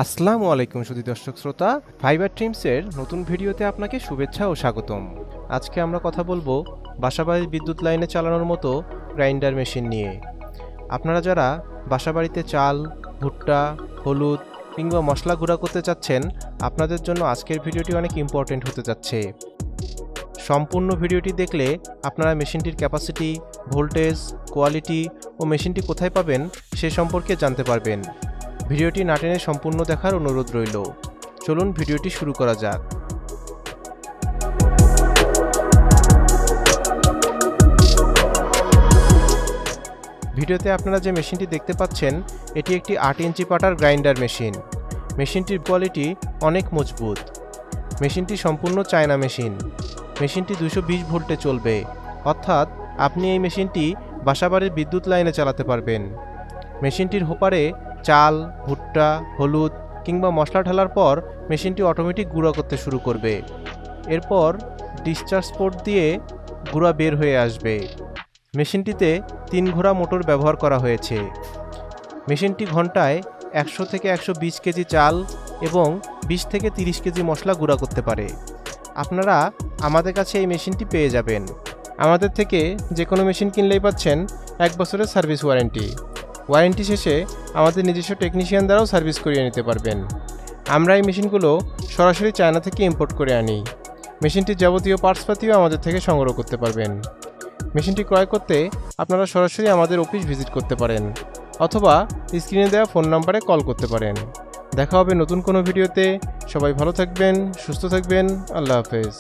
আসসালামু আলাইকুম সুধী দর্শক শ্রোতা, ফাইবার ট্রিমসের নতুন ভিডিওতে আপনাকে শুভেচ্ছা ও স্বাগতম। আজকে আমরা কথা বলবো বাসাবাড়ির বিদ্যুৎ লাইনে চালানোর মতো গ্রাইন্ডার মেশিন নিয়ে। আপনারা যারা বাসাবাড়িতে চাল, ভুট্টা, হলুদ কিংবা মশলা গুঁড়া করতে চাচ্ছেন, আপনাদের জন্য আজকের ভিডিওটি অনেক ইম্পর্টেন্ট হতে যাচ্ছে। সম্পূর্ণ ভিডিওটি দেখলে আপনারা মেশিনটির ক্যাপাসিটি, ভোল্টেজ, কোয়ালিটি ও মেশিনটি কোথায় পাবেন সে সম্পর্কে জানতে পারবেন। ভিডিওটি না টেনে সম্পূর্ণ দেখার অনুরোধ রইল। চলুন ভিডিওটি শুরু করা যাক। ভিডিওতে আপনারা যে মেশিনটি দেখতে পাচ্ছেন, এটি একটি 8 ইঞ্চি পাটার গ্রাইন্ডার মেশিন। মেশিনটির কোয়ালিটি অনেক মজবুত। মেশিনটি সম্পূর্ণ চায়না মেশিন। মেশিনটি 220 ভোল্টে চলবে, অর্থাৎ আপনি এই মেশিনটি বাসাবাড়ির বিদ্যুৎ লাইনে চালাতে পারবেন। মেশিনটির হোপারে চাল, ভুট্টা, হলুদ কিংবা মশলা ঢালার পর মেশিনটি অটোমেটিক গুঁড়া করতে শুরু করবে। এরপর ডিসচার্জ পোর্ট দিয়ে গুঁড়া বের হয়ে আসবে। মেশিনটিতে 3 ঘোড়া মোটর ব্যবহার করা হয়েছে। মেশিনটি ঘন্টায় 100 থেকে 120 কেজি চাল এবং 20 থেকে 30 কেজি মশলা গুঁড়া করতে পারে। আপনারা আমাদের কাছে এই মেশিনটি পেয়ে যাবেন। আমাদের থেকে যে কোনো মেশিন কিনলেই পাচ্ছেন 1 বছরের সার্ভিস ওয়ারেন্টি। ওয়ারেন্টি শেষে আমাদের নিজস্ব টেকনিশিয়ান দ্বারাও সার্ভিস করিয়ে নিতে পারবেন। আমরা এই মেশিনগুলো সরাসরি চায়না থেকে ইম্পোর্ট করে আনি। মেশিনটির যাবতীয় পার্টসপাতিও আমাদের থেকে সংগ্রহ করতে পারবেন। মেশিনটি ক্রয় করতে আপনারা সরাসরি আমাদের অফিস ভিজিট করতে পারেন অথবা স্ক্রিনে দেওয়া ফোন নম্বরে কল করতে পারেন। দেখা হবে নতুন কোনো ভিডিওতে। সবাই ভালো থাকবেন, সুস্থ থাকবেন। আল্লাহ হাফেজ।